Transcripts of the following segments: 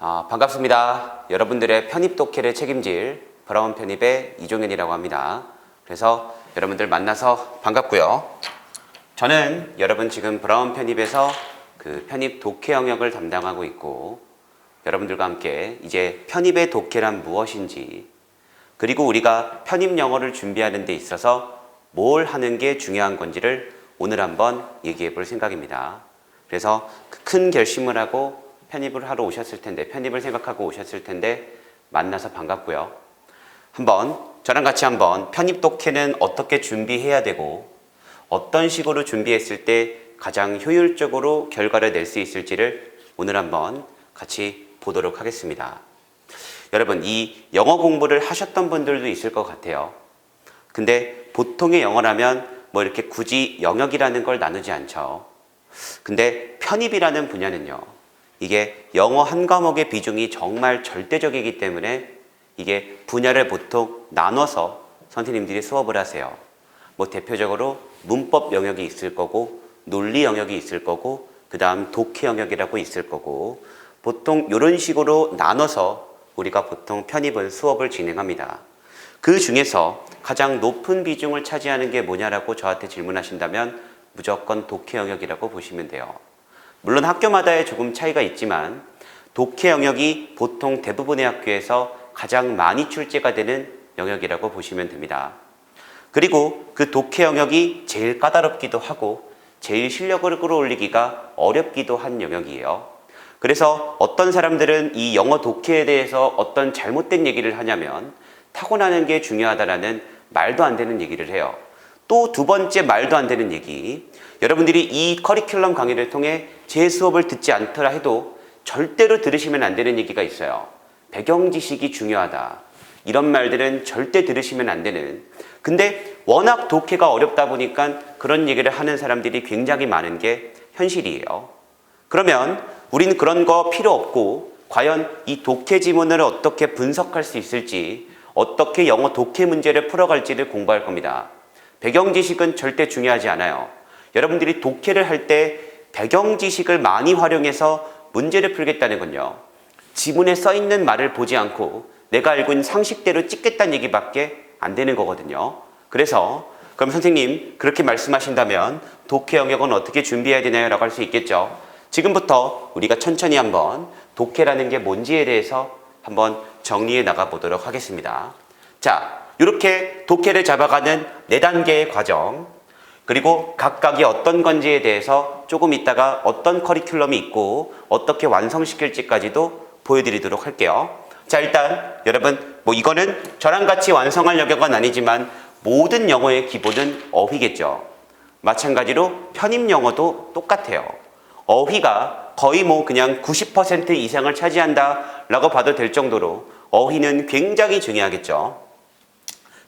반갑습니다. 여러분들의 편입 독해를 책임질 브라운 편입의 이종현이라고 합니다. 그래서 여러분들 만나서 반갑고요. 저는 여러분 지금 브라운 편입에서 그 편입 독해 영역을 담당하고 있고, 여러분들과 함께 이제 편입의 독해란 무엇인지, 그리고 우리가 편입 영어를 준비하는 데 있어서 뭘 하는 게 중요한 건지를 오늘 한번 얘기해 볼 생각입니다. 그래서 큰 결심을 하고 편입을 하러 오셨을 텐데, 편입을 생각하고 오셨을 텐데 만나서 반갑고요. 저랑 같이 한번 편입 독해는 어떻게 준비해야 되고 어떤 식으로 준비했을 때 가장 효율적으로 결과를 낼 수 있을지를 오늘 한번 같이 보도록 하겠습니다. 여러분, 이 영어 공부를 하셨던 분들도 있을 것 같아요. 근데 보통의 영어라면 뭐 이렇게 굳이 영역이라는 걸 나누지 않죠. 근데 편입이라는 분야는요, 이게 영어 한 과목의 비중이 정말 절대적이기 때문에 이게 분야를 보통 나눠서 선생님들이 수업을 하세요. 뭐 대표적으로 문법 영역이 있을 거고, 논리 영역이 있을 거고, 그 다음 독해 영역이라고 있을 거고, 보통 이런 식으로 나눠서 우리가 보통 편입은 수업을 진행합니다. 그 중에서 가장 높은 비중을 차지하는 게 뭐냐라고 저한테 질문하신다면 무조건 독해 영역이라고 보시면 돼요. 물론 학교마다의 조금 차이가 있지만 독해 영역이 보통 대부분의 학교에서 가장 많이 출제가 되는 영역이라고 보시면 됩니다. 그리고 그 독해 영역이 제일 까다롭기도 하고 제일 실력을 끌어올리기가 어렵기도 한 영역이에요. 그래서 어떤 사람들은 이 영어 독해에 대해서 어떤 잘못된 얘기를 하냐면 타고나는 게 중요하다라는 말도 안 되는 얘기를 해요. 또 두 번째 말도 안 되는 얘기, 여러분들이 이 커리큘럼 강의를 통해 제 수업을 듣지 않더라 해도 절대로 들으시면 안 되는 얘기가 있어요. 배경 지식이 중요하다. 이런 말들은 절대 들으시면 안 되는, 근데 워낙 독해가 어렵다 보니까 그런 얘기를 하는 사람들이 굉장히 많은 게 현실이에요. 그러면 우리는 그런 거 필요 없고 과연 이 독해 지문을 어떻게 분석할 수 있을지, 어떻게 영어 독해 문제를 풀어갈지를 공부할 겁니다. 배경 지식은 절대 중요하지 않아요. 여러분들이 독해를 할 때 배경 지식을 많이 활용해서 문제를 풀겠다는 건요, 지문에 써 있는 말을 보지 않고 내가 알고 있는 상식대로 찍겠다는 얘기밖에 안 되는 거거든요. 그래서 그럼 선생님 그렇게 말씀하신다면 독해 영역은 어떻게 준비해야 되나요? 라고 할 수 있겠죠. 지금부터 우리가 천천히 한번 독해라는 게 뭔지에 대해서 한번 정리해 나가 보도록 하겠습니다. 자, 이렇게 독해를 잡아가는 4단계의 과정, 그리고 각각이 어떤 건지에 대해서 조금 있다가 어떤 커리큘럼이 있고 어떻게 완성시킬지까지도 보여드리도록 할게요. 자, 일단 여러분, 이거는 저랑 같이 완성할 영역은 아니지만 모든 영어의 기본은 어휘겠죠. 마찬가지로 편입 영어도 똑같아요. 어휘가 거의 그냥 90% 이상을 차지한다 라고 봐도 될 정도로 어휘는 굉장히 중요하겠죠.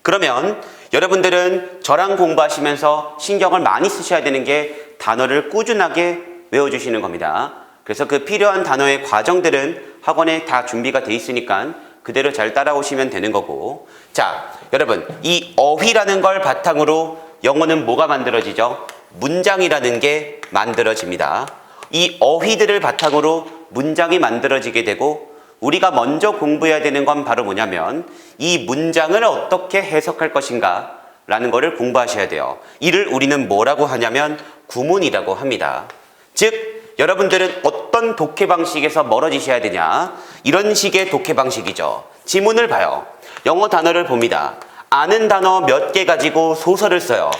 그러면 여러분들은 저랑 공부하시면서 신경을 많이 쓰셔야 되는 게 단어를 꾸준하게 외워주시는 겁니다. 그래서 그 필요한 단어의 과정들은 학원에 다 준비가 돼 있으니까 그대로 잘 따라오시면 되는 거고. 자, 여러분, 이 어휘라는 걸 바탕으로 영어는 뭐가 만들어지죠? 문장이라는 게 만들어집니다. 이 어휘들을 바탕으로 문장이 만들어지게 되고, 우리가 먼저 공부해야 되는 건 바로 뭐냐면 이 문장을 어떻게 해석할 것인가 라는 거를 공부하셔야 돼요. 이를 우리는 뭐라고 하냐면 구문이라고 합니다. 즉, 여러분들은 어떤 독해 방식에서 멀어지셔야 되냐, 이런 식의 독해 방식이죠. 지문을 봐요. 영어 단어를 봅니다. 아는 단어 몇 개 가지고 소설을 써요.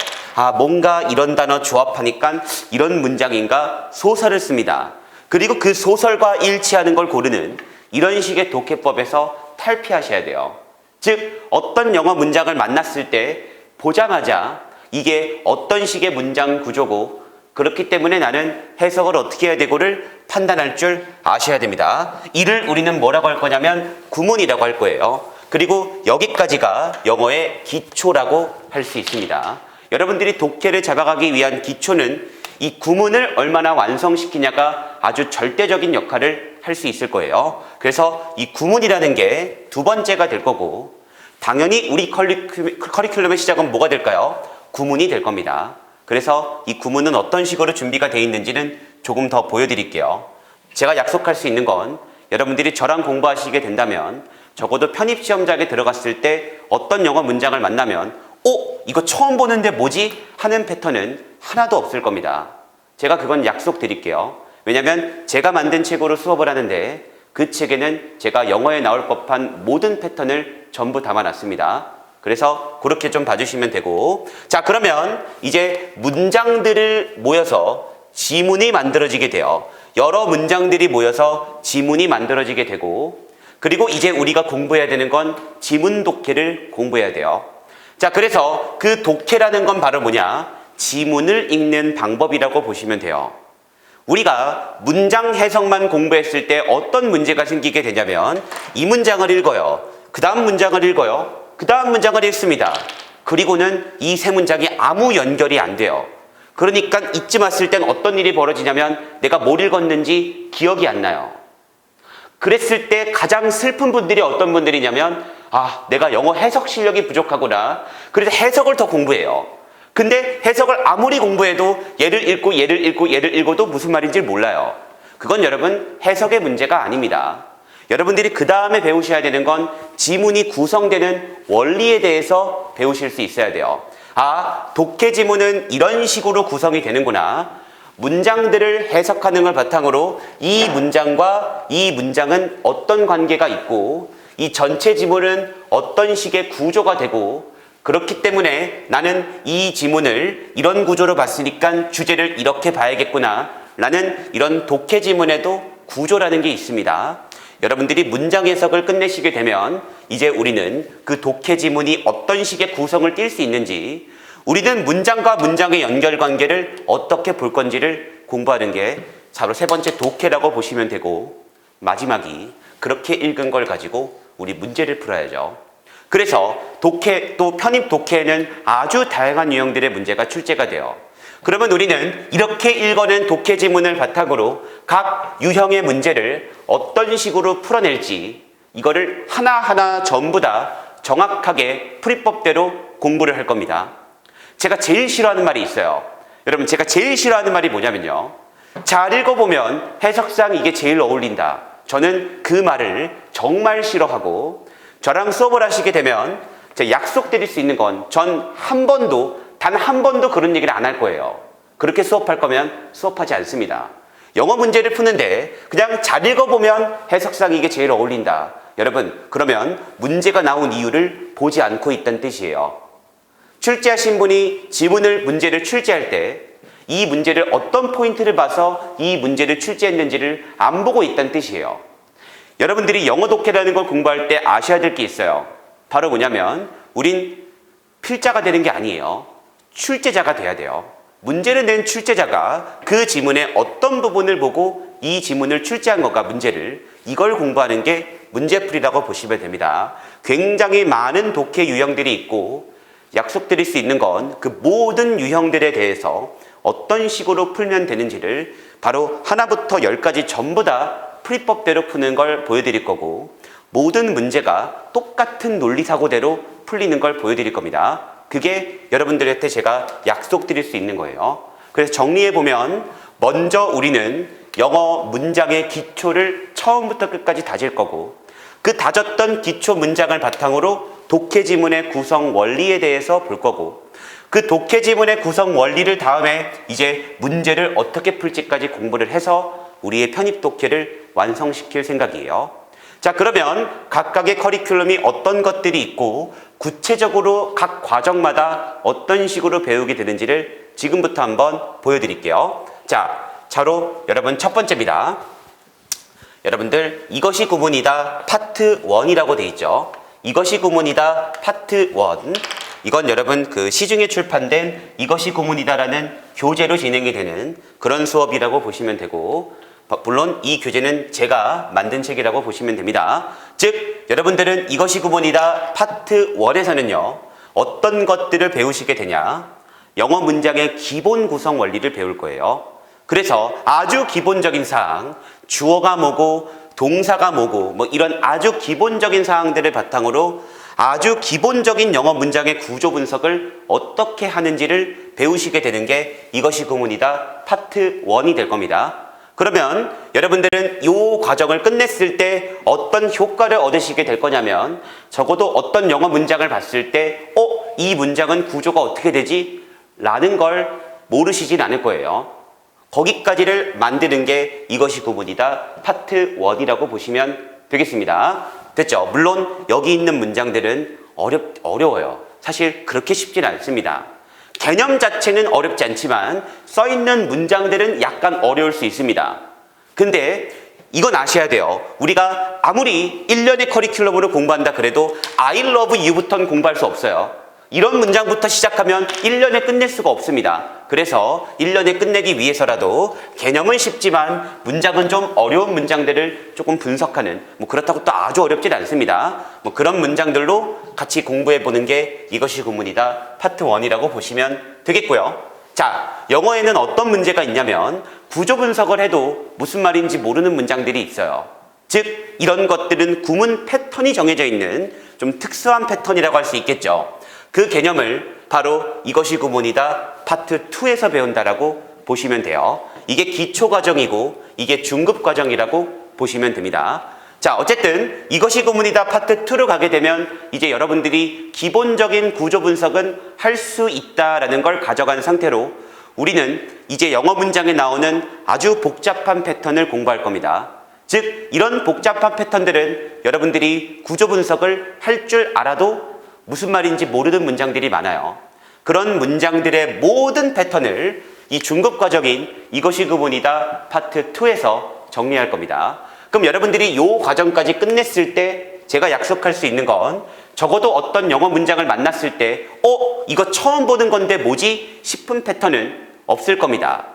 뭔가 이런 단어 조합하니까 이런 문장인가 소설을 씁니다. 그리고 그 소설과 일치하는 걸 고르는 이런 식의 독해법에서 탈피하셔야 돼요. 즉, 어떤 영어 문장을 만났을 때 보자마자 이게 어떤 식의 문장 구조고, 그렇기 때문에 나는 해석을 어떻게 해야 되고를 판단할 줄 아셔야 됩니다. 이를 우리는 뭐라고 할 거냐면 구문이라고 할 거예요. 그리고 여기까지가 영어의 기초라고 할 수 있습니다. 여러분들이 독해를 잡아가기 위한 기초는 이 구문을 얼마나 완성시키냐가 아주 절대적인 역할을 할 수 있을 거예요. 그래서 이 구문이라는 게 두 번째가 될 거고, 당연히 우리 커리큘럼의 시작은 뭐가 될까요? 구문이 될 겁니다. 그래서 이 구문은 어떤 식으로 준비가 되어 있는지는 조금 더 보여드릴게요. 제가 약속할 수 있는 건 여러분들이 저랑 공부하시게 된다면 적어도 편입시험장에 들어갔을 때 어떤 영어 문장을 만나면 이거 처음 보는데 뭐지? 하는 패턴은 하나도 없을 겁니다. 제가 그건 약속드릴게요. 왜냐하면 제가 만든 책으로 수업을 하는데 그 책에는 제가 영어에 나올 법한 모든 패턴을 전부 담아놨습니다. 그래서 그렇게 좀 봐주시면 되고, 자, 그러면 이제 문장들을 모여서 지문이 만들어지게 돼요. 여러 문장들이 모여서 지문이 만들어지게 되고, 그리고 이제 우리가 공부해야 되는 건 지문 독해를 공부해야 돼요. 자, 그래서 그 독해라는 건 바로 뭐냐? 지문을 읽는 방법이라고 보시면 돼요. 우리가 문장 해석만 공부했을 때 어떤 문제가 생기게 되냐면 이 문장을 읽어요. 그 다음 문장을 읽어요. 그 다음 문장을 읽습니다. 그리고는 이 세 문장이 아무 연결이 안 돼요. 그러니까 이쯤 왔을 땐 어떤 일이 벌어지냐면 내가 뭘 읽었는지 기억이 안 나요. 그랬을 때 가장 슬픈 분들이 어떤 분들이냐면 내가 영어 해석 실력이 부족하구나. 그래서 해석을 더 공부해요. 근데 해석을 아무리 공부해도 얘를 읽고도 무슨 말인지 몰라요. 그건 여러분 해석의 문제가 아닙니다. 여러분들이 그 다음에 배우셔야 되는 건 지문이 구성되는 원리에 대해서 배우실 수 있어야 돼요. 독해 지문은 이런 식으로 구성이 되는구나. 문장들을 해석하는 걸 바탕으로 이 문장과 이 문장은 어떤 관계가 있고 이 전체 지문은 어떤 식의 구조가 되고 그렇기 때문에 나는 이 지문을 이런 구조로 봤으니까 주제를 이렇게 봐야겠구나 라는 이런 독해 지문에도 구조라는 게 있습니다. 여러분들이 문장 해석을 끝내시게 되면 이제 우리는 그 독해 지문이 어떤 식의 구성을 띌 수 있는지 우리는 문장과 문장의 연결관계를 어떻게 볼 건지를 공부하는 게 바로 세 번째 독해라고 보시면 되고 마지막이 그렇게 읽은 걸 가지고 우리 문제를 풀어야죠. 그래서 독해 또 편입 독해에는 아주 다양한 유형들의 문제가 출제가 돼요. 그러면 우리는 이렇게 읽어낸 독해 지문을 바탕으로 각 유형의 문제를 어떤 식으로 풀어낼지 이거를 하나하나 전부 다 정확하게 풀이법대로 공부를 할 겁니다. 제가 제일 싫어하는 말이 있어요. 여러분 제가 제일 싫어하는 말이 뭐냐면요. 잘 읽어보면 해석상 이게 제일 어울린다. 저는 그 말을 정말 싫어하고 저랑 수업을 하시게 되면 제가 약속드릴 수 있는 건 전 단 한 번도 그런 얘기를 안 할 거예요. 그렇게 수업할 거면 수업하지 않습니다. 영어 문제를 푸는데 그냥 잘 읽어보면 해석상 이게 제일 어울린다. 여러분 그러면 문제가 나온 이유를 보지 않고 있다는 뜻이에요. 출제하신 분이 문제를 출제할 때 이 문제를 어떤 포인트를 봐서 이 문제를 출제했는지를 안 보고 있다는 뜻이에요. 여러분들이 영어 독해라는 걸 공부할 때 아셔야 될 게 있어요. 바로 뭐냐면 우린 필자가 되는 게 아니에요. 출제자가 돼야 돼요. 문제를 낸 출제자가 그 지문의 어떤 부분을 보고 이 지문을 출제한 것과 문제를 이걸 공부하는 게 문제풀이라고 보시면 됩니다. 굉장히 많은 독해 유형들이 있고 약속드릴 수 있는 건 그 모든 유형들에 대해서 어떤 식으로 풀면 되는지를 바로 하나부터 10까지 전부 다 풀이법대로 푸는 걸 보여드릴 거고 모든 문제가 똑같은 논리사고대로 풀리는 걸 보여드릴 겁니다. 그게 여러분들한테 제가 약속드릴 수 있는 거예요. 그래서 정리해보면 먼저 우리는 영어 문장의 기초를 처음부터 끝까지 다질 거고 그 다졌던 기초 문장을 바탕으로 독해 지문의 구성 원리에 대해서 볼 거고 그 독해 지문의 구성 원리를 다음에 이제 문제를 어떻게 풀지까지 공부를 해서 우리의 편입 독해를 완성시킬 생각이에요. 자, 그러면 각각의 커리큘럼이 어떤 것들이 있고 구체적으로 각 과정마다 어떤 식으로 배우게 되는지를 지금부터 한번 보여드릴게요. 자, 바로 여러분 첫 번째입니다. 여러분들 이것이 구문이다 파트 1이라고 돼 있죠. 이것이 구문이다 파트 1. 이건 여러분 그 시중에 출판된 이것이 구문이다라는 교재로 진행이 되는 그런 수업이라고 보시면 되고 물론 이 교재는 제가 만든 책이라고 보시면 됩니다. 즉 여러분들은 이것이 구문이다 파트 1에서는요 어떤 것들을 배우시게 되냐 영어 문장의 기본 구성 원리를 배울 거예요. 그래서 아주 기본적인 사항 주어가 뭐고 동사가 뭐고 이런 아주 기본적인 사항들을 바탕으로 아주 기본적인 영어 문장의 구조 분석을 어떻게 하는지를 배우시게 되는 게 이것이 구문이다 파트 1이 될 겁니다. 그러면 여러분들은 이 과정을 끝냈을 때 어떤 효과를 얻으시게 될 거냐면 적어도 어떤 영어 문장을 봤을 때 이 문장은 구조가 어떻게 되지? 라는 걸 모르시진 않을 거예요. 거기까지를 만드는 게 이것이 구문이다 파트 1이라고 보시면 되겠습니다. 됐죠? 물론 여기 있는 문장들은 어려워요. 사실 그렇게 쉽진 않습니다. 개념 자체는 어렵지 않지만 써있는 문장들은 약간 어려울 수 있습니다. 근데 이건 아셔야 돼요. 우리가 아무리 1년의 커리큘럼으로 공부한다 그래도 I love you부터는 공부할 수 없어요. 이런 문장부터 시작하면 1년에 끝낼 수가 없습니다. 그래서 1년에 끝내기 위해서라도 개념은 쉽지만 문장은 좀 어려운 문장들을 조금 분석하는, 그렇다고 또 아주 어렵진 않습니다. 그런 문장들로 같이 공부해 보는 게 이것이 구문이다 파트 1이라고 보시면 되겠고요. 자, 영어에는 어떤 문제가 있냐면 구조 분석을 해도 무슨 말인지 모르는 문장들이 있어요. 즉 이런 것들은 구문 패턴이 정해져 있는 좀 특수한 패턴이라고 할 수 있겠죠. 그 개념을 바로 이것이 구문이다 파트 2에서 배운다라고 보시면 돼요. 이게 기초 과정이고 이게 중급 과정이라고 보시면 됩니다. 자, 어쨌든 이것이 구문이다 파트 2로 가게 되면 이제 여러분들이 기본적인 구조 분석은 할 수 있다라는 걸 가져간 상태로 우리는 이제 영어 문장에 나오는 아주 복잡한 패턴을 공부할 겁니다. 즉 이런 복잡한 패턴들은 여러분들이 구조 분석을 할 줄 알아도 무슨 말인지 모르는 문장들이 많아요. 그런 문장들의 모든 패턴을 이 중급 과정인 이것이 구문이다 파트 2에서 정리할 겁니다. 그럼 여러분들이 이 과정까지 끝냈을 때 제가 약속할 수 있는 건 적어도 어떤 영어 문장을 만났을 때 이거 처음 보는 건데 뭐지? 싶은 패턴은 없을 겁니다.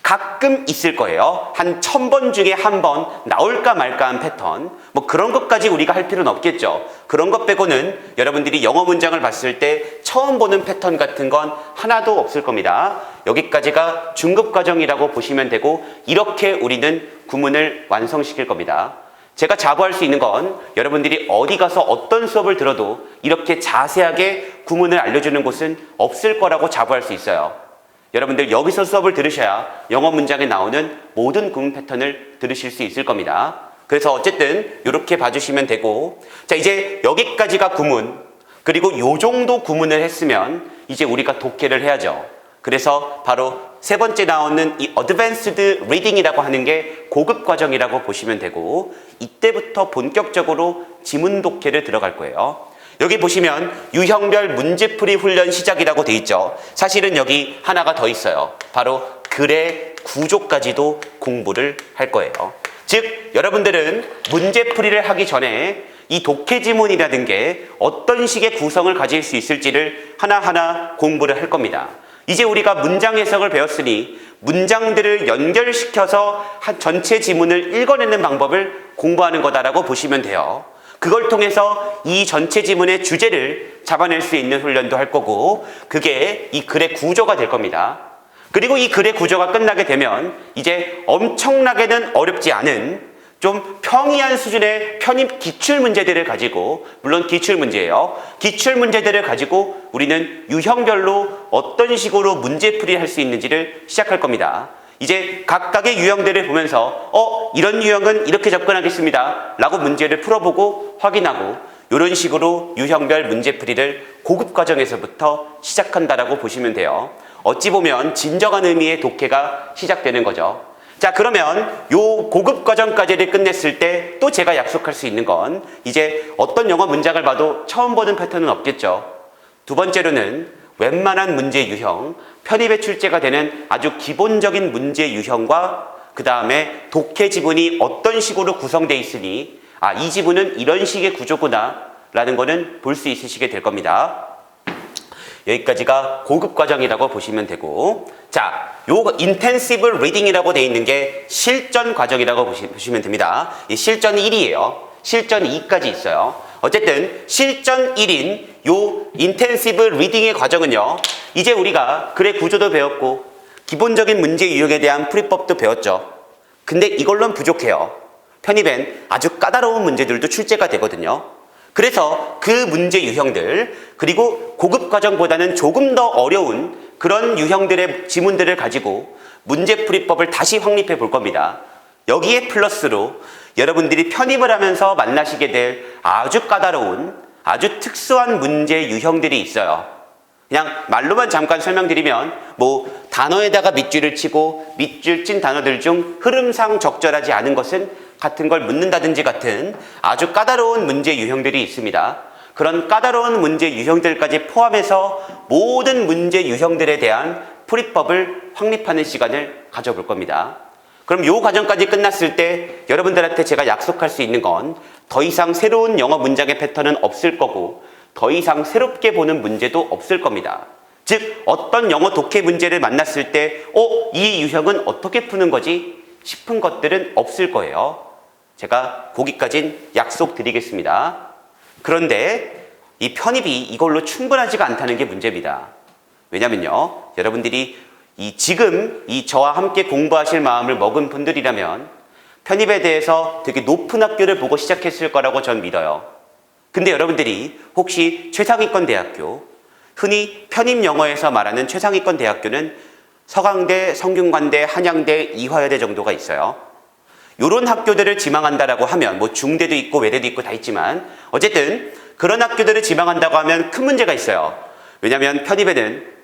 가끔 있을 거예요. 한 1000번 중에 한 번 나올까 말까한 패턴. 그런 것까지 우리가 할 필요는 없겠죠. 그런 것 빼고는 여러분들이 영어 문장을 봤을 때 처음 보는 패턴 같은 건 하나도 없을 겁니다. 여기까지가 중급 과정이라고 보시면 되고 이렇게 우리는 구문을 완성시킬 겁니다. 제가 자부할 수 있는 건 여러분들이 어디 가서 어떤 수업을 들어도 이렇게 자세하게 구문을 알려주는 곳은 없을 거라고 자부할 수 있어요. 여러분들 여기서 수업을 들으셔야 영어 문장에 나오는 모든 구문 패턴을 들으실 수 있을 겁니다. 그래서 어쨌든 이렇게 봐주시면 되고, 자 이제 여기까지가 구문, 그리고 요 정도 구문을 했으면 이제 우리가 독해를 해야죠. 그래서 바로 세 번째 나오는 이 Advanced Reading이라고 하는 게 고급 과정이라고 보시면 되고, 이때부터 본격적으로 지문 독해를 들어갈 거예요. 여기 보시면 유형별 문제풀이 훈련 시작이라고 돼 있죠. 사실은 여기 하나가 더 있어요. 바로 글의 구조까지도 공부를 할 거예요. 즉 여러분들은 문제풀이를 하기 전에 이 독해 지문이라는 게 어떤 식의 구성을 가질 수 있을지를 하나하나 공부를 할 겁니다. 이제 우리가 문장 해석을 배웠으니 문장들을 연결시켜서 전체 지문을 읽어내는 방법을 공부하는 거다라고 보시면 돼요. 그걸 통해서 이 전체 지문의 주제를 잡아낼 수 있는 훈련도 할 거고, 그게 이 글의 구조가 될 겁니다. 그리고 이 글의 구조가 끝나게 되면 이제 엄청나게는 어렵지 않은 좀 평이한 수준의 편입 기출문제들을 가지고, 물론 기출문제예요. 기출문제들을 가지고 우리는 유형별로 어떤 식으로 문제풀이를 할 수 있는지를 시작할 겁니다. 이제 각각의 유형들을 보면서 이런 유형은 이렇게 접근하겠습니다 라고 문제를 풀어보고 확인하고, 이런 식으로 유형별 문제풀이를 고급 과정에서부터 시작한다라고 보시면 돼요. 어찌 보면 진정한 의미의 독해가 시작되는 거죠. 자, 그러면 요 고급 과정까지를 끝냈을 때 또 제가 약속할 수 있는 건 이제 어떤 영어 문장을 봐도 처음 보는 패턴은 없겠죠. 두 번째로는 웬만한 문제 유형, 편입에 출제가 되는 아주 기본적인 문제 유형과 그 다음에 독해 지문이 어떤 식으로 구성되어 있으니 이 지문은 이런 식의 구조구나 라는 거는 볼 수 있으시게 될 겁니다. 여기까지가 고급 과정이라고 보시면 되고, 자, 요 인텐시브 리딩이라고 되어 있는 게 실전 과정이라고 보시면 됩니다. 이 실전 1이에요. 실전 2까지 있어요. 어쨌든 실전 1인 요 인텐시브 리딩의 과정은요, 이제 우리가 글의 구조도 배웠고 기본적인 문제 유형에 대한 풀이법도 배웠죠. 근데 이걸로는 부족해요. 편입엔 아주 까다로운 문제들도 출제가 되거든요. 그래서 그 문제 유형들, 그리고 고급 과정보다는 조금 더 어려운 그런 유형들의 지문들을 가지고 문제풀이법을 다시 확립해 볼 겁니다. 여기에 플러스로 여러분들이 편입을 하면서 만나시게 될 아주 까다로운, 아주 특수한 문제 유형들이 있어요. 그냥 말로만 잠깐 설명드리면 뭐 단어에다가 밑줄을 치고 밑줄 친 단어들 중 흐름상 적절하지 않은 것은 같은 걸 묻는다든지 같은 아주 까다로운 문제 유형들이 있습니다. 그런 까다로운 문제 유형들까지 포함해서 모든 문제 유형들에 대한 풀이법을 확립하는 시간을 가져볼 겁니다. 그럼 이 과정까지 끝났을 때 여러분들한테 제가 약속할 수 있는 건 더 이상 새로운 영어 문장의 패턴은 없을 거고 더 이상 새롭게 보는 문제도 없을 겁니다. 즉 어떤 영어 독해 문제를 만났을 때 이 유형은 어떻게 푸는 거지 싶은 것들은 없을 거예요. 제가 거기까진 약속드리겠습니다. 그런데 이 편입이 이걸로 충분하지가 않다는 게 문제입니다. 왜냐면요, 여러분들이 지금 저와 함께 공부하실 마음을 먹은 분들이라면 편입에 대해서 되게 높은 학교를 보고 시작했을 거라고 전 믿어요. 근데 여러분들이 혹시 최상위권 대학교, 흔히 편입 영어에서 말하는 최상위권 대학교는 서강대, 성균관대, 한양대, 이화여대 정도가 있어요. 요런 학교들을 지망한다라고 하면 뭐 중대도 있고 외대도 있고 다 있지만 어쨌든 그런 학교들을 지망한다고 하면 큰 문제가 있어요. 왜냐하면 편입에는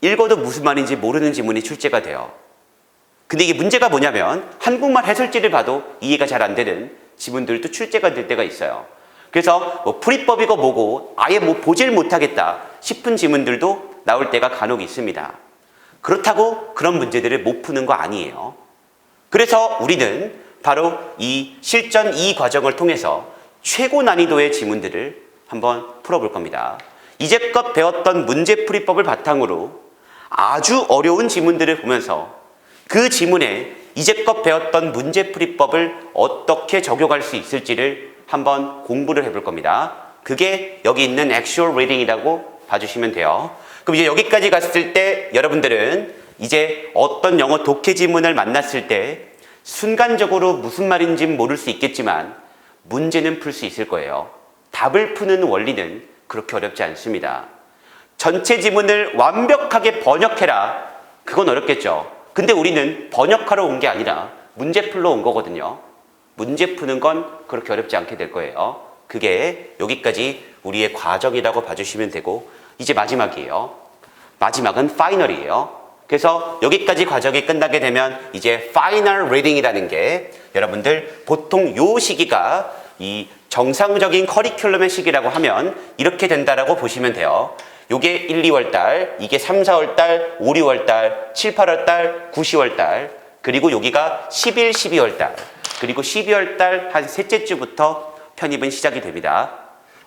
읽어도 무슨 말인지 모르는 지문이 출제가 돼요. 근데 이게 문제가 뭐냐면 한국말 해설지를 봐도 이해가 잘 안 되는 지문들도 출제가 될 때가 있어요. 그래서 뭐 풀이법이고 뭐고 아예 뭐 보질 못하겠다 싶은 지문들도 나올 때가 간혹 있습니다. 그렇다고 그런 문제들을 못 푸는 거 아니에요. 그래서 우리는 바로 이 실전 2 과정을 통해서 최고 난이도의 지문들을 한번 풀어볼 겁니다. 이제껏 배웠던 문제풀이법을 바탕으로 아주 어려운 지문들을 보면서 그 지문에 이제껏 배웠던 문제풀이법을 어떻게 적용할 수 있을지를 한번 공부를 해볼 겁니다. 그게 여기 있는 actual reading이라고 봐주시면 돼요. 그럼 이제 여기까지 갔을 때 여러분들은 이제 어떤 영어 독해 지문을 만났을 때 순간적으로 무슨 말인지 모를 수 있겠지만 문제는 풀 수 있을 거예요. 답을 푸는 원리는 그렇게 어렵지 않습니다. 전체 지문을 완벽하게 번역해라. 그건 어렵겠죠. 근데 우리는 번역하러 온 게 아니라 문제 풀러 온 거거든요. 문제 푸는 건 그렇게 어렵지 않게 될 거예요. 그게 여기까지 우리의 과정이라고 봐주시면 되고 이제 마지막이에요. 마지막은 파이널이에요. 그래서 여기까지 과정이 끝나게 되면 이제 파이널 리딩이라는 게 여러분들 보통 요 시기가 이 정상적인 커리큘럼의 시기라고 하면 이렇게 된다라고 보시면 돼요. 요게 1, 2월 달, 이게 3, 4월 달, 5, 6월 달, 7, 8월 달, 9, 10월 달, 그리고 여기가 11, 12월 달, 그리고 12월 달 한 셋째 주부터 편입은 시작이 됩니다.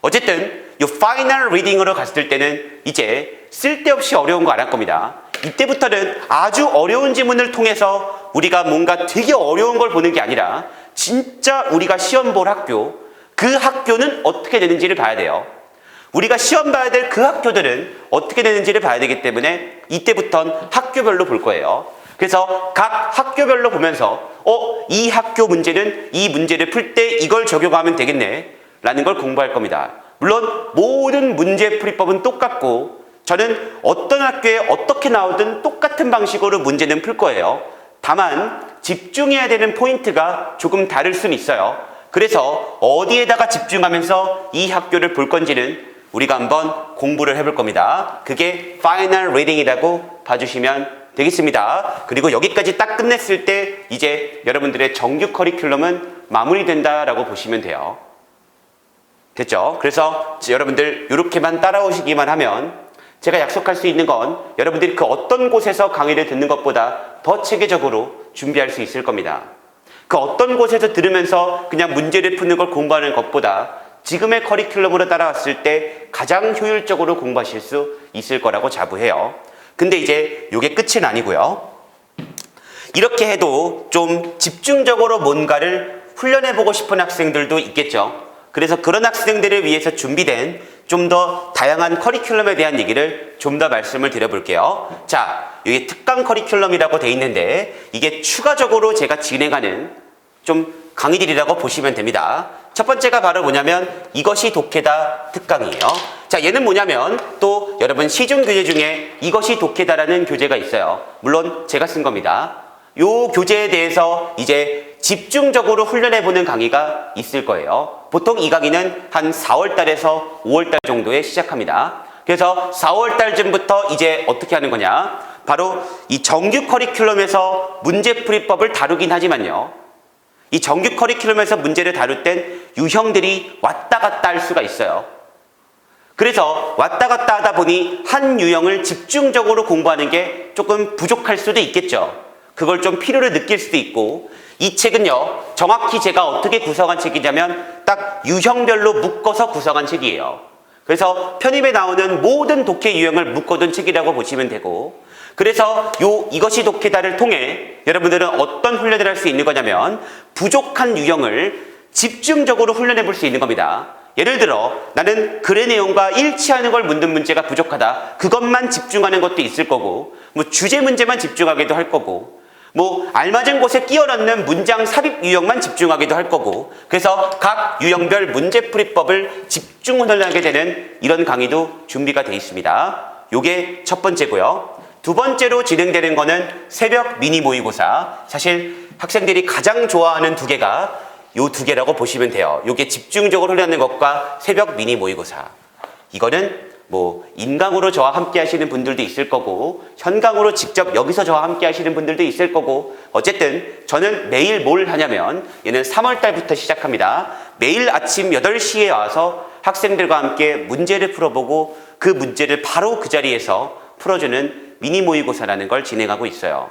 어쨌든 요 파이널 리딩으로 갔을 때는 이제 쓸데없이 어려운 거 안 할 겁니다. 이때부터는 아주 어려운 지문을 통해서 우리가 뭔가 되게 어려운 걸 보는 게 아니라 진짜 우리가 시험 볼 학교, 그 학교는 어떻게 되는지를 봐야 돼요. 우리가 시험 봐야 될 그 학교들은 어떻게 되는지를 봐야 되기 때문에 이때부터는 학교별로 볼 거예요. 그래서 각 학교별로 보면서 이 학교 문제는 이 문제를 풀 때 이걸 적용하면 되겠네 라는 걸 공부할 겁니다. 물론 모든 문제 풀이법은 똑같고 저는 어떤 학교에 어떻게 나오든 똑같은 방식으로 문제는 풀 거예요. 다만 집중해야 되는 포인트가 조금 다를 수는 있어요. 그래서 어디에다가 집중하면서 이 학교를 볼 건지는 우리가 한번 공부를 해볼 겁니다. 그게 파이널 리딩이라고 봐주시면 되겠습니다. 그리고 여기까지 딱 끝냈을 때 이제 여러분들의 정규 커리큘럼은 마무리된다라고 보시면 돼요. 됐죠? 그래서 여러분들 이렇게만 따라오시기만 하면 제가 약속할 수 있는 건 여러분들이 그 어떤 곳에서 강의를 듣는 것보다 더 체계적으로 준비할 수 있을 겁니다. 그 어떤 곳에서 들으면서 그냥 문제를 푸는 걸 공부하는 것보다 지금의 커리큘럼으로 따라왔을 때 가장 효율적으로 공부하실 수 있을 거라고 자부해요. 근데 이제 이게 끝은 아니고요. 이렇게 해도 좀 집중적으로 뭔가를 훈련해보고 싶은 학생들도 있겠죠. 그래서 그런 학생들을 위해서 준비된 좀 더 다양한 커리큘럼에 대한 얘기를 좀 더 말씀을 드려볼게요. 자, 여기 특강 커리큘럼이라고 돼 있는데 이게 추가적으로 제가 진행하는 좀 강의들이라고 보시면 됩니다. 첫 번째가 바로 뭐냐면 이것이 독해다 특강이에요. 자, 얘는 뭐냐면 또 여러분 시중 교재 중에 이것이 독해다라는 교재가 있어요. 물론 제가 쓴 겁니다. 요 교재에 대해서 이제 집중적으로 훈련해보는 강의가 있을 거예요. 보통 이 강의는 한 4월 달에서 5월 달 정도에 시작합니다. 그래서 4월 달쯤부터 이제 어떻게 하는 거냐? 바로 이 정규 커리큘럼에서 문제풀이법을 다루긴 하지만요. 이 정규 커리큘럼에서 문제를 다룰 땐 유형들이 왔다 갔다 할 수가 있어요. 그래서 왔다 갔다 하다 보니 한 유형을 집중적으로 공부하는 게 조금 부족할 수도 있겠죠. 그걸 좀 필요를 느낄 수도 있고, 이 책은요, 정확히 제가 어떻게 구성한 책이냐면 딱 유형별로 묶어서 구성한 책이에요. 그래서 편입에 나오는 모든 독해 유형을 묶어둔 책이라고 보시면 되고, 그래서 이것이 독해다를 통해 여러분들은 어떤 훈련을 할 수 있는 거냐면 부족한 유형을 집중적으로 훈련해 볼 수 있는 겁니다. 예를 들어 나는 글의 내용과 일치하는 걸 묻는 문제가 부족하다. 그것만 집중하는 것도 있을 거고, 뭐 주제 문제만 집중하기도 할 거고, 뭐 알맞은 곳에 끼워 넣는 문장 삽입 유형만 집중하기도 할 거고, 그래서 각 유형별 문제풀이법을 집중 훈련하게 되는 이런 강의도 준비가 되어 있습니다. 요게 첫 번째고요. 두 번째로 진행되는 거는 새벽 미니 모의고사. 사실 학생들이 가장 좋아하는 두 개가 요 두 개라고 보시면 돼요. 요게 집중적으로 훈련하는 것과 새벽 미니 모의고사. 이거는 뭐 인강으로 저와 함께 하시는 분들도 있을 거고, 현강으로 직접 여기서 저와 함께 하시는 분들도 있을 거고, 어쨌든 저는 매일 뭘 하냐면 얘는 3월 달부터 시작합니다. 매일 아침 8시에 와서 학생들과 함께 문제를 풀어보고 그 문제를 바로 그 자리에서 풀어주는 미니 모의고사라는 걸 진행하고 있어요.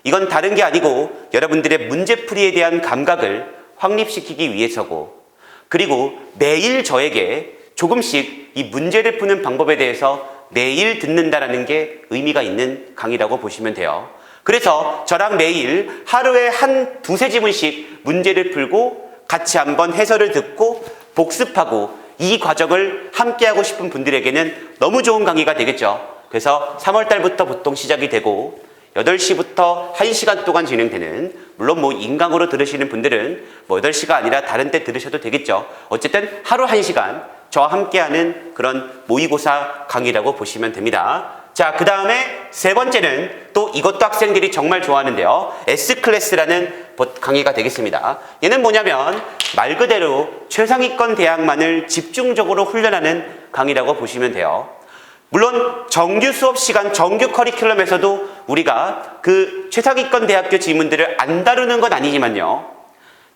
이건 다른 게 아니고 여러분들의 문제풀이에 대한 감각을 확립시키기 위해서고, 그리고 매일 저에게 조금씩 이 문제를 푸는 방법에 대해서 매일 듣는다라는 게 의미가 있는 강의라고 보시면 돼요. 그래서 저랑 매일 하루에 한 두세 지문씩 문제를 풀고 같이 한번 해설을 듣고 복습하고 이 과정을 함께 하고 싶은 분들에게는 너무 좋은 강의가 되겠죠. 그래서 3월 달부터 보통 시작이 되고 8시부터 1시간 동안 진행되는, 물론 뭐 인강으로 들으시는 분들은 뭐 8시가 아니라 다른 때 들으셔도 되겠죠. 어쨌든 하루 1시간 저와 함께하는 그런 모의고사 강의라고 보시면 됩니다. 자, 그 다음에 세 번째는 또 이것도 학생들이 정말 좋아하는데요. S클래스라는 강의가 되겠습니다. 얘는 뭐냐면 말 그대로 최상위권 대학만을 집중적으로 훈련하는 강의라고 보시면 돼요. 물론 정규 수업 시간, 정규 커리큘럼에서도 우리가 그 최상위권 대학교 지문들을 안 다루는 건 아니지만요.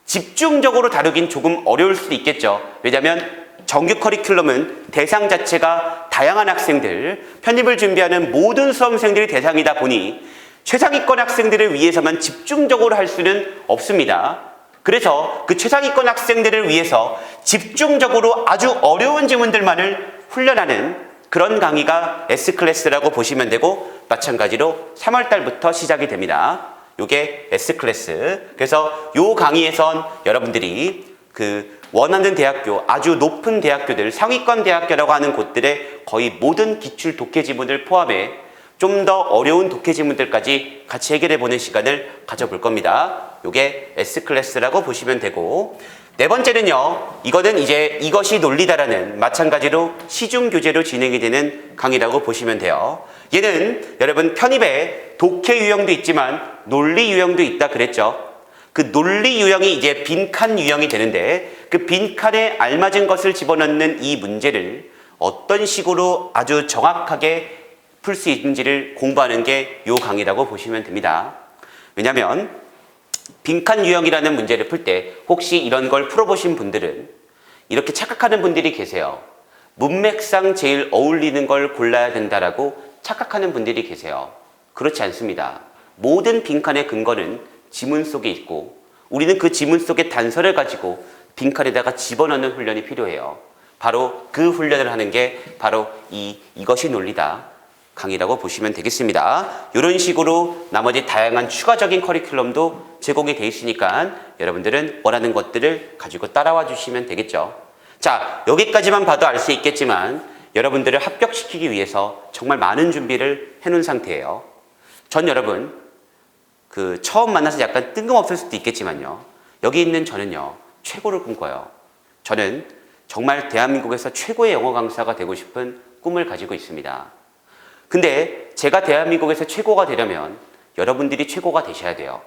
집중적으로 다루긴 조금 어려울 수도 있겠죠. 왜냐하면 정규 커리큘럼은 대상 자체가 다양한 학생들, 편입을 준비하는 모든 수험생들이 대상이다 보니 최상위권 학생들을 위해서만 집중적으로 할 수는 없습니다. 그래서 그 최상위권 학생들을 위해서 집중적으로 아주 어려운 지문들만을 훈련하는 그런 강의가 S클래스라고 보시면 되고, 마찬가지로 3월 달부터 시작이 됩니다. 요게 S클래스. 그래서 요 강의에선 여러분들이 그 원하는 대학교, 아주 높은 대학교들, 상위권 대학교라고 하는 곳들의 거의 모든 기출 독해 지문을 포함해 좀 더 어려운 독해 지문들까지 같이 해결해 보는 시간을 가져볼 겁니다. 요게 S클래스라고 보시면 되고, 네 번째는요, 이거는 이제 이것이 논리다라는 마찬가지로 시중 교재로 진행이 되는 강의라고 보시면 돼요. 얘는 여러분 편입에 독해 유형도 있지만 논리 유형도 있다 그랬죠. 그 논리 유형이 이제 빈칸 유형이 되는데, 그 빈칸에 알맞은 것을 집어넣는 이 문제를 어떤 식으로 아주 정확하게 풀 수 있는지를 공부하는 게 이 강의라고 보시면 됩니다. 왜냐하면 빈칸 유형이라는 문제를 풀 때 혹시 이런 걸 풀어보신 분들은 이렇게 착각하는 분들이 계세요. 문맥상 제일 어울리는 걸 골라야 된다라고 착각하는 분들이 계세요. 그렇지 않습니다. 모든 빈칸의 근거는 지문 속에 있고, 우리는 그 지문 속의 단서를 가지고 빈칸에다가 집어넣는 훈련이 필요해요. 바로 그 훈련을 하는 게 바로 이것이 논리다 강의라고 보시면 되겠습니다. 이런 식으로 나머지 다양한 추가적인 커리큘럼도 제공이 되어 있으니까 여러분들은 원하는 것들을 가지고 따라와 주시면 되겠죠. 자, 여기까지만 봐도 알 수 있겠지만 여러분들을 합격시키기 위해서 정말 많은 준비를 해놓은 상태예요. 전 여러분 처음 만나서 약간 뜬금없을 수도 있겠지만요, 여기 있는 저는요 최고를 꿈꿔요. 저는 정말 대한민국에서 최고의 영어 강사가 되고 싶은 꿈을 가지고 있습니다. 근데 제가 대한민국에서 최고가 되려면 여러분들이 최고가 되셔야 돼요.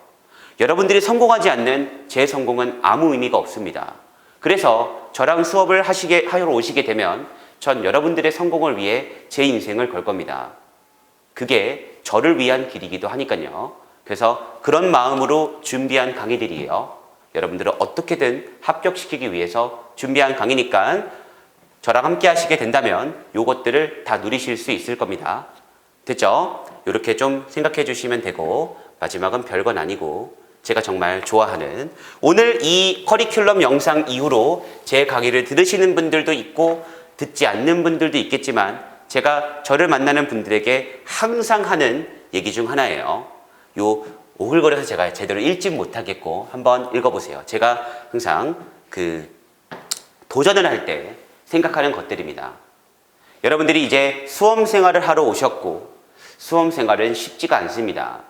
여러분들이 성공하지 않는 제 성공은 아무 의미가 없습니다. 그래서 저랑 수업을 하러 오시게 되면 전 여러분들의 성공을 위해 제 인생을 걸 겁니다. 그게 저를 위한 길이기도 하니까요. 그래서 그런 마음으로 준비한 강의들이에요. 여러분들을 어떻게든 합격시키기 위해서 준비한 강의니까 저랑 함께 하시게 된다면 요것들을 다 누리실 수 있을 겁니다. 됐죠? 이렇게 좀 생각해 주시면 되고, 마지막은 별건 아니고 제가 정말 좋아하는, 오늘 이 커리큘럼 영상 이후로 제 강의를 들으시는 분들도 있고 듣지 않는 분들도 있겠지만 제가 저를 만나는 분들에게 항상 하는 얘기 중 하나예요. 요 오글거려서 제가 제대로 읽지 못하겠고 한번 읽어보세요. 제가 항상 도전을 할 때 생각하는 것들입니다. 여러분들이 이제 수험 생활을 하러 오셨고 수험 생활은 쉽지가 않습니다.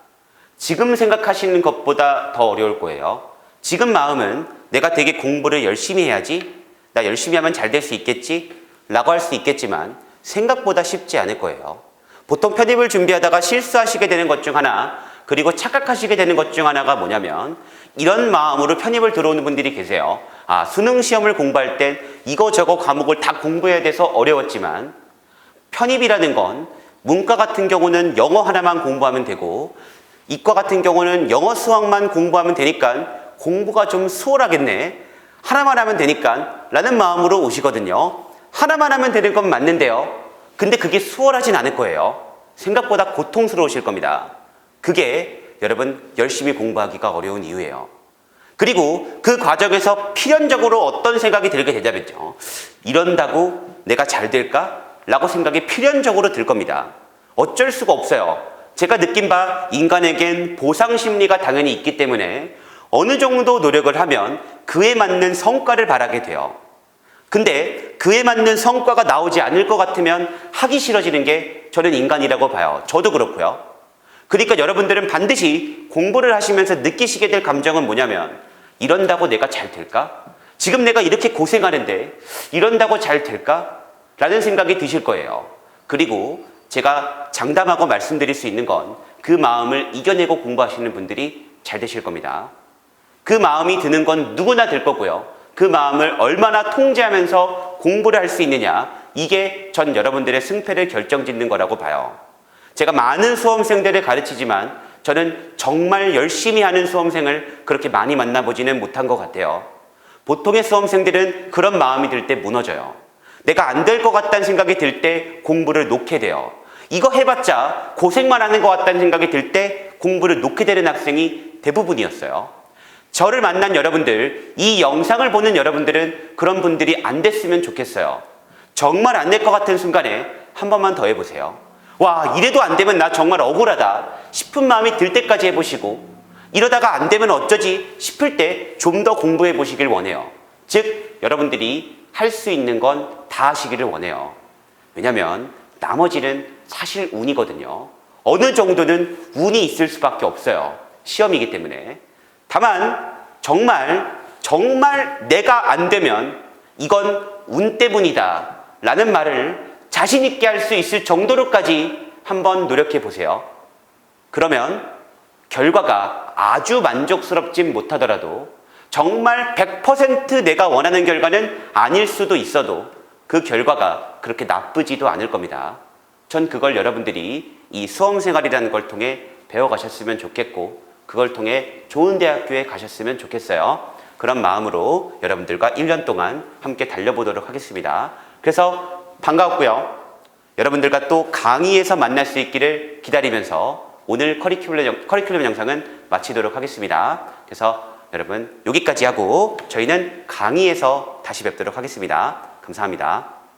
지금 생각하시는 것보다 더 어려울 거예요. 지금 마음은 내가 되게 공부를 열심히 해야지, 나 열심히 하면 잘 될 수 있겠지 라고 할 수 있겠지만 생각보다 쉽지 않을 거예요. 보통 편입을 준비하다가 실수하시게 되는 것 중 하나, 그리고 착각하시게 되는 것 중 하나가 뭐냐면 이런 마음으로 편입을 들어오는 분들이 계세요. 아, 수능 시험을 공부할 땐 이거저거 과목을 다 공부해야 돼서 어려웠지만 편입이라는 건 문과 같은 경우는 영어 하나만 공부하면 되고 이과 같은 경우는 영어 수학만 공부하면 되니까 공부가 좀 수월하겠네, 하나만 하면 되니까 라는 마음으로 오시거든요. 하나만 하면 되는 건 맞는데요, 근데 그게 수월하진 않을 거예요. 생각보다 고통스러우실 겁니다. 그게 여러분 열심히 공부하기가 어려운 이유예요. 그리고 그 과정에서 필연적으로 어떤 생각이 들게 되냐면요, 이런다고 내가 잘 될까? 라고 생각이 필연적으로 들 겁니다. 어쩔 수가 없어요. 제가 느낀 바 인간에겐 보상 심리가 당연히 있기 때문에 어느 정도 노력을 하면 그에 맞는 성과를 바라게 돼요. 근데 그에 맞는 성과가 나오지 않을 것 같으면 하기 싫어지는 게 저는 인간이라고 봐요. 저도 그렇고요. 그러니까 여러분들은 반드시 공부를 하시면서 느끼시게 될 감정은 뭐냐면, 이런다고 내가 잘 될까? 지금 내가 이렇게 고생하는데 이런다고 잘 될까? 라는 생각이 드실 거예요. 그리고 제가 장담하고 말씀드릴 수 있는 건 그 마음을 이겨내고 공부하시는 분들이 잘 되실 겁니다. 그 마음이 드는 건 누구나 될 거고요. 그 마음을 얼마나 통제하면서 공부를 할 수 있느냐, 이게 전 여러분들의 승패를 결정짓는 거라고 봐요. 제가 많은 수험생들을 가르치지만 저는 정말 열심히 하는 수험생을 그렇게 많이 만나보지는 못한 것 같아요. 보통의 수험생들은 그런 마음이 들 때 무너져요. 내가 안 될 것 같다는 생각이 들 때 공부를 놓게 돼요. 이거 해봤자 고생만 하는 것 같다는 생각이 들 때 공부를 놓게 되는 학생이 대부분이었어요. 저를 만난 여러분들, 이 영상을 보는 여러분들은 그런 분들이 안 됐으면 좋겠어요. 정말 안 될 것 같은 순간에 한 번만 더 해보세요. 와, 이래도 안 되면 나 정말 억울하다 싶은 마음이 들 때까지 해보시고, 이러다가 안 되면 어쩌지 싶을 때 좀 더 공부해 보시길 원해요. 즉, 여러분들이 할 수 있는 건 다 하시기를 원해요. 왜냐면 나머지는 사실 운이거든요. 어느 정도는 운이 있을 수밖에 없어요. 시험이기 때문에. 다만 정말 내가 안 되면 이건 운 때문이다 라는 말을 자신 있게 할 수 있을 정도로까지 한번 노력해 보세요. 그러면 결과가 아주 만족스럽진 못하더라도 정말 100% 내가 원하는 결과는 아닐 수도 있어도 그 결과가 그렇게 나쁘지도 않을 겁니다. 전 그걸 여러분들이 이 수험생활이라는 걸 통해 배워가셨으면 좋겠고, 그걸 통해 좋은 대학교에 가셨으면 좋겠어요. 그런 마음으로 여러분들과 1년 동안 함께 달려보도록 하겠습니다. 그래서 반가웠고요. 여러분들과 또 강의에서 만날 수 있기를 기다리면서 오늘 커리큘럼 영상은 마치도록 하겠습니다. 그래서 여러분 여기까지 하고 저희는 강의에서 다시 뵙도록 하겠습니다. 감사합니다.